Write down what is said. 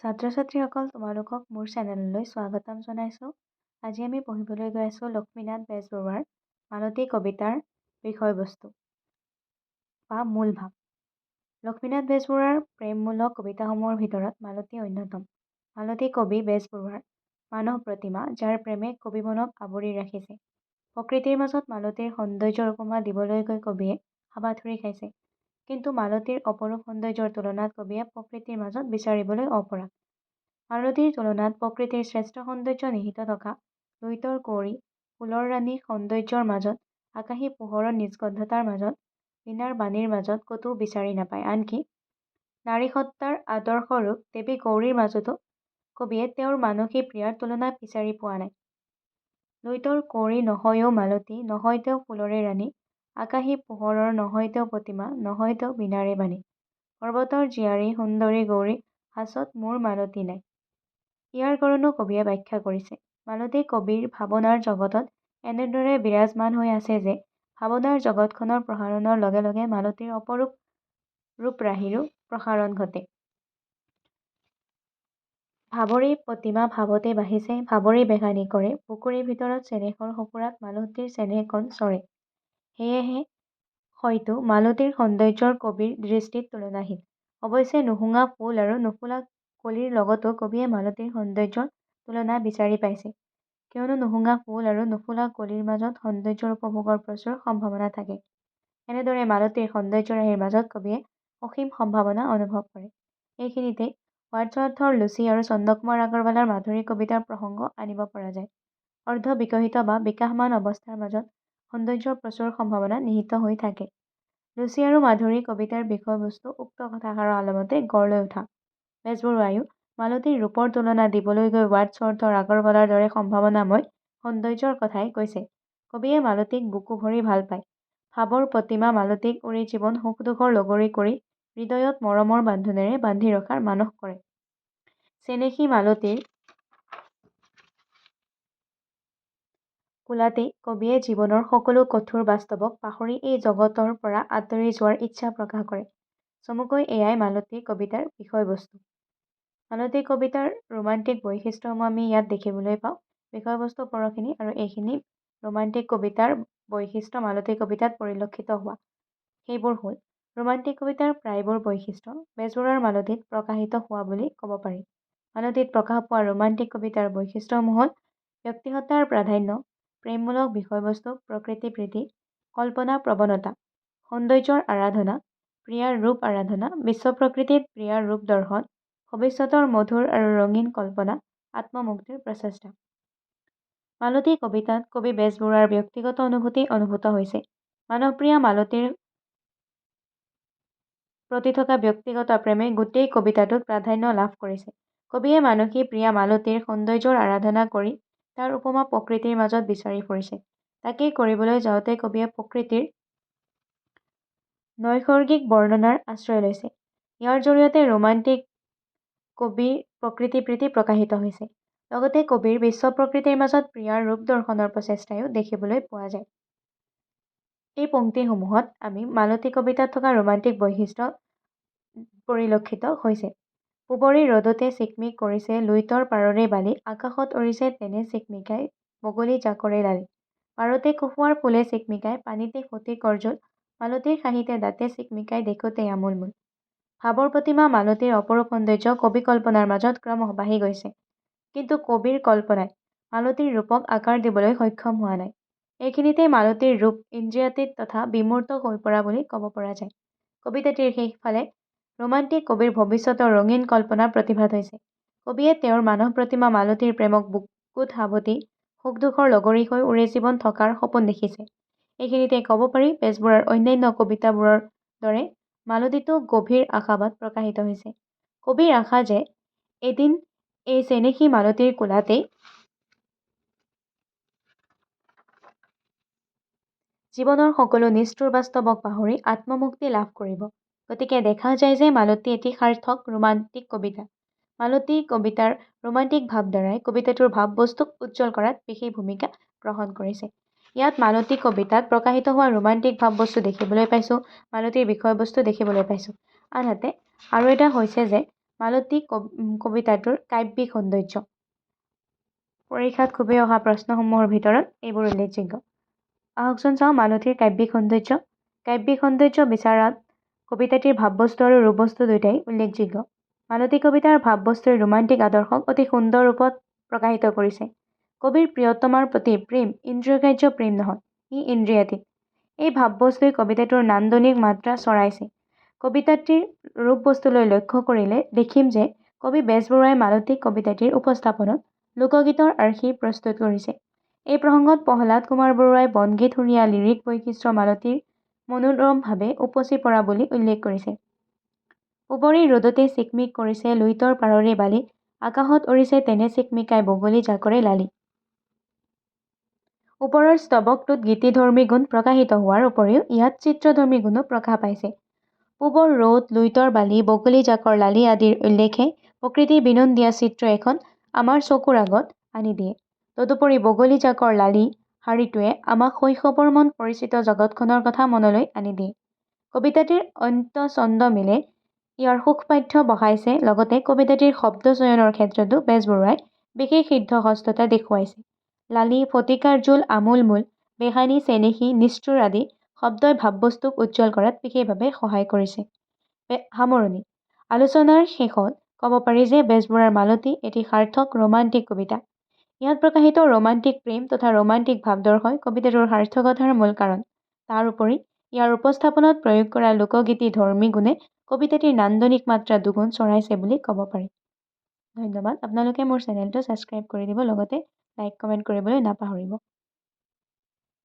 ছাত্ৰ-ছাত্ৰীসকল তোমালোকক মোৰ চেনেললৈ স্বাগতম জনাইছোঁ। আজি আমি পঢ়িবলৈ গৈ আছোঁ লক্ষ্মীনাথ বেজবৰুৱাৰ মালতী কবিতাৰ বিষয়বস্তু বা মূল ভাৱ। লক্ষ্মীনাথ বেজবৰুৱাৰ প্ৰেমমূলক কবিতাসমূহৰ ভিতৰত মালতী অন্যতম। মালতী কবি বেজবৰুৱাৰ মানস প্ৰতিমা, যাৰ প্ৰেমে কবি মনক আৱৰি ৰাখিছে। প্ৰকৃতিৰ মাজত মালতীৰ সৌন্দৰ্যৰ উপমা দিবলৈ গৈ কবিয়ে হাবাথুৰি খাইছে। কিন্তু মালতীৰ অপৰূপ সৌন্দৰ্যৰ তুলনাত কবিয়ে প্ৰকৃতিৰ মাজত বিচাৰিবলৈ অপৰাগ। মালতীৰ তুলনাত প্ৰকৃতিৰ শ্ৰেষ্ঠ সৌন্দৰ্য নিহিত থকা লুইতৰ কুঁৱৰী, ফুলৰ ৰাণী সৌন্দৰ্যৰ মাজত, আকাশী পোহৰৰ নিষ্কণ্ঠতাৰ মাজত, বীণাৰ বাণীৰ মাজত ক'তো বিচাৰি নাপায়। আনকি নাৰীসত্তাৰ আদৰ্শ ৰূপ দেৱী গৌৰীৰ মাজতো কবিয়ে তেওঁৰ মানসী প্ৰিয়াৰ তুলনা বিচাৰি পোৱা নাই। লুইতৰ কুঁৱৰী নহয় ও মালতী, নহয় তেওঁ ফুলৰে ৰাণী, আকাশী পোহৰৰ নহয় তেওঁ প্ৰতিমা, নহয় তেওঁ বীণাৰে বাণী, পৰ্বতৰ জীয়াৰী সুন্দৰী গৌৰী, সাঁচত মোৰ মালতী নাই। ইয়াৰ কাৰণো কবিয়ে ব্যাখ্যা কৰিছে। মালতী কবিৰ ভাৱনাৰ জগতত এনেদৰে বিৰাজমান হৈ আছে যে ভাৱনাৰ জগতখনৰ প্ৰসাৰণৰ লগে লগে মালতীৰ অপৰূপ ৰূপৰাশিৰো প্ৰসাৰণ ঘটে। ভাৱৰে প্ৰতিমা ভাৱতে বাঢ়িছে, ভাৱৰে বেগানী কৰে, বুকুৰে ভিতৰত চেনেহৰ সঁফুৰাত মালতীৰ চেনেহ কণ চৰে। সেয়েহে হয়তো মালতীৰ সৌন্দৰ্যৰ কবিৰ দৃষ্টিত তুলনাহীন। অৱশ্যে নুশুঙা ফুল আৰু নুফুলা কলিৰ লগতো কবিয়ে মালতীৰ সৌন্দৰ্যৰ তুলনা বিচাৰি পাইছে। কিয়নো নুশুঙা ফুল আৰু নুফুলা কলিৰ মাজত সৌন্দৰ্যৰ উপভোগৰ প্ৰচুৰ সম্ভাৱনা থাকে। এনেদৰে মালতীৰ সৌন্দৰ্যৰাশিৰ মাজত কবিয়ে অসীম সম্ভাৱনা অনুভৱ কৰে। এইখিনিতেই ৱাৰ্ডছৱৰ্থৰ লুচি আৰু চন্দ্ৰকুমাৰ আগৰৱালাৰ মাধুৰী কবিতাৰ প্ৰসংগ আনিব পৰা যায়। অৰ্ধ বিকশিত বা বিকাশমান অৱস্থাৰ মাজত সৌন্দৰ্যৰ প্ৰচুৰ সম্ভাৱনা নিহিত হৈ থাকে। লুচি আৰু মাধুৰী কবিতাৰ বিষয়বস্তু উক্ত কথাষাৰৰ আলমতে গঢ় লৈ উঠা। বেজবৰুৱাইও মালতীৰ ৰূপৰ তুলনা দিবলৈ গৈ ৱাৰ্ডছৱৰ্থৰ আগৰৱালাৰ দৰে সম্ভাৱনাময় সৌন্দৰ্যৰ কথাই কৈছে। কবিয়ে মালতীক বুকু ভৰি ভাল পায়। ভাৱৰ প্ৰতিমা মালতীক উৰি জীৱন সুখ দুখৰ লগৰী কৰি হৃদয়ত মৰমৰ বান্ধোনেৰে বান্ধি ৰখাৰ মানস কৰে। চেনেহী মালতীৰ কোলাতেই কবিয়ে জীৱনৰ সকলো কঠোৰ বাস্তৱক পাহৰি এই জগতৰ পৰা আঁতৰি যোৱাৰ ইচ্ছা প্ৰকাশ কৰে। চমুকৈ এয়াই মালতী কবিতাৰ বিষয়বস্তু। মালতী কবিতাৰ ৰোমান্টিক বৈশিষ্ট্যসমূহ আমি ইয়াত দেখিবলৈ পাওঁ। বিষয়বস্তু পৰখিনি আৰু এইখিনি ৰোমান্টিক কবিতাৰ বৈশিষ্ট্য মালতী কবিতাত পৰিলক্ষিত হোৱা। সেইবোৰ হ'ল ৰোমান্টিক কবিতাৰ প্ৰায়বোৰ বৈশিষ্ট্য বেজবৰুৱাৰ মালতীত প্ৰকাশিত হোৱা বুলি ক'ব পাৰি। মালতীত প্ৰকাশ পোৱা ৰোমান্টিক কবিতাৰ বৈশিষ্ট্যসমূহ হ'ল ব্যক্তিসত্তাৰ প্ৰাধান্য, প্ৰেমমূলক বিষয়বস্তু, প্ৰকৃতি প্ৰীতি, কল্পনা প্ৰৱণতা, সৌন্দৰ্যৰ আৰাধনা, প্ৰিয়াৰ ৰূপ আৰাধনা, বিশ্ব প্ৰকৃতিত প্ৰিয়াৰ ৰূপ দৰ্শন, ভৱিষ্যতৰ মধুৰ আৰু ৰঙীন কল্পনা, আত্মমুক্তিৰ প্ৰচেষ্টা। মালতী কবিতাত কবি বেজবৰুৱাৰ ব্যক্তিগত অনুভূতি অনুভূত হৈছে। মানসপ্ৰিয়া মালতীৰ প্ৰতি থকা ব্যক্তিগত প্ৰেমে গোটেই কবিতাটোত প্ৰাধান্য লাভ কৰিছে। কবিয়ে মানসী প্ৰিয়া মালতীৰ সৌন্দৰ্যৰ আৰাধনা কৰি তাৰ উপমা প্ৰকৃতিৰ মাজত বিচাৰি ফুৰিছে। তাকেই কৰিবলৈ যাওঁতে কবিয়ে প্ৰকৃতিৰ নৈসৰ্গিক বৰ্ণনাৰ আশ্ৰয় লৈছে। ইয়াৰ জৰিয়তে ৰোমান্টিক কবিৰ প্ৰকৃতি প্ৰীতি প্ৰকাশিত হৈছে। লগতে কবিৰ বিশ্ব প্ৰকৃতিৰ মাজত প্ৰিয়াৰ ৰূপ দৰ্শনৰ প্ৰচেষ্টাও দেখিবলৈ পোৱা যায়। এই পংক্তিসমূহত আমি মালতী কবিতাত থকা ৰোমান্টিক বৈশিষ্ট্য পৰিলক্ষিত হৈছে। পূবৰী ৰ'দতে চিকমিক কৰিছে লুইতৰ পাৰৰে বালি, আকাশত উৰিছে তেনে চিকমিকাই বগলী জাকৰে লালি, পাৰতে কপৌৱাৰ ফুলে চিকমিকাই, পানীতে সতী কৰজোল, মালতীৰ কাঁহিতে দাঁতে চিকমিকাই দেখোঁতেই আমোলমোল। ভাৱৰ প্ৰতিমা মালতীৰ অপৰূপ সৌন্দৰ্য কবি কল্পনাৰ মাজত ক্ৰমশঃ বাঢ়ি গৈছে। কিন্তু কবিৰ কল্পনাই মালতীৰ ৰূপক আকাৰ দিবলৈ সক্ষম হোৱা নাই। এইখিনিতেই মালতীৰ ৰূপ ইন্দ্ৰিয়াতীত তথা বিমূৰ্ত হৈ পৰা বুলি ক'ব পৰা যায়। কবিতাটিৰ শেষফালে ৰোমান্টিক কবিৰ ভৱিষ্যতৰ ৰঙীন কল্পনা প্ৰতিভাত হৈছে। কবিয়ে তেওঁৰ মানস প্ৰতিমা মালতীৰ প্ৰেমক বুকুত সাৱটি সুখ দুখৰ লগৰী হৈ উৰি জীৱন থকাৰ সপোন দেখিছে। এইখিনিতে ক'ব পাৰি বেজবৰুৱাৰ অন্যান্য কবিতাবোৰৰ দৰে মালতীতো গভীৰ আশাবাদ প্ৰকাশিত হৈছে। কবিৰ আশা যে এদিন এই চেনেহী মালতীৰ কোলাতেই জীৱনৰ সকলো নিষ্ঠুৰ বাস্তৱক পাহৰি আত্মমুক্তি লাভ কৰিব। গতিকে দেখা যায় যে মালতী এটি সাৰ্থক ৰোমান্টিক কবিতা। মালতী কবিতাৰ ৰোমান্টিক ভাৱধাৰাই কবিতাটোৰ ভাৱবস্তুক উজ্জ্বল কৰাত বিশেষ ভূমিকা গ্ৰহণ কৰিছে। ইয়াত মালতী কবিতাত প্ৰকাশিত হোৱা ৰোমান্টিক ভাৱবস্তু দেখিবলৈ পাইছোঁ, মালতীৰ বিষয়বস্তু দেখিবলৈ পাইছোঁ। আনহাতে আৰু এটা হৈছে যে মালতী কবিতাটোৰ কাব্যিক সৌন্দৰ্য। পৰীক্ষাত খুবেই অহা প্ৰশ্নসমূহৰ ভিতৰত এইবোৰ উল্লেখযোগ্য। আহকচোন চাওঁ মালতীৰ কাব্যিক সৌন্দৰ্য। কাব্যিক সৌন্দৰ্য বিচাৰাত কবিতাটিৰ ভাৱবস্তু আৰু ৰূপবস্তু দুয়োটাই উল্লেখযোগ্য। মালতী কবিতাৰ ভাৱবস্তুৰ ৰোমান্টিক আদৰ্শক অতি সুন্দৰ ৰূপত প্ৰকাশিত কৰিছে। কবিৰ প্ৰিয়তমাৰ প্ৰতি প্ৰেম ইন্দ্ৰিয়গ্ৰাহ্য প্ৰেম নহয়, ই ইন্দ্ৰিয়াতীত। এই ভাৱবস্তুই কবিতাটোৰ নান্দনিক মাত্ৰা চৰাইছে। কবিতাটিৰ ৰূপবস্তুলৈ লক্ষ্য কৰিলে দেখিম যে কবি বেজবৰুৱাই মালতী কবিতাটিৰ উপস্থাপনত লোকগীতৰ আৰ্হি প্ৰস্তুত কৰিছে। এই প্ৰসংগত প্ৰহ্লাদ কুমাৰ বৰুৱাই বনগীত সুৰীয়া লিৰিক বৈশিষ্ট্য মালতীৰ মনোৰমভাৱে উপচি পৰা বুলি উল্লেখ কৰিছে। পুবৰি ৰ'দতে চিকমিক কৰিছে লুইতৰ পাৰৰে বালি, আকাশত উৰিছে তেনে চিকমিকাই বগলী জাকৰে লালি। ওপৰৰ স্তৱকটোত গীতিধৰ্মী গুণ প্ৰকাশিত হোৱাৰ উপৰিও ইয়াত চিত্ৰধৰ্মী গুণো প্ৰকাশ পাইছে। পূবৰ ৰ'দ, লুইতৰ বালি, বগলী জাকৰ লালি আদিৰ উল্লেখে প্ৰকৃতিৰ বিনন্দীয়া চিত্ৰ এখন আমাৰ চকুৰ আগত আনি দিয়ে। তদুপৰি বগলী জাকৰ লালি শাৰীটোৱে আমাক শৈশৱৰ মন পৰিচিত জগতখনৰ কথা মনলৈ আনি দিয়ে। কবিতাটিৰ অন্ত্যছন্দ মিলে ইয়াৰ সুখপাঠ্য বঢ়াইছে, লগতে কবিতাটিৰ শব্দ চয়নৰ ক্ষেত্ৰতো বেজবৰুৱাই বিশেষ সিদ্ধহস্ততা দেখুৱাইছে। লালি, ফটিকাৰ জোল, আমোল মোল, বেহানী, চেনেহী, নিষ্ঠুৰ আদি শব্দই ভাৱবস্তুক উজ্জ্বল কৰাত বিশেষভাৱে সহায় কৰিছে। সামৰণি। আলোচনাৰ শেষত ক'ব পাৰি যে বেজবৰুৱাৰ মালতী এটি সাৰ্থক ৰোমান্টিক কবিতা। ইয়াত প্ৰকাশিত ৰোমান্টিক প্ৰেম তথা ৰোমান্টিক ভাৱদৰ্শই কবিতাটোৰ সাৰ্থকতাৰ মূল কাৰণ। তাৰ উপৰি ইয়াৰ উপস্থাপনত প্ৰয়োগ কৰা লোকগীতি ধৰ্মী গুণে কবিতাটিৰ নান্দনিক মাত্ৰা দুগুণ চৰাইছে বুলি ক'ব পাৰি। ধন্যবাদ। আপোনালোকে মোৰ চেনেলটো ছাবস্ক্ৰাইব কৰি দিব, লগতে লাইক কমেণ্ট কৰিবলৈ নাপাহৰিব।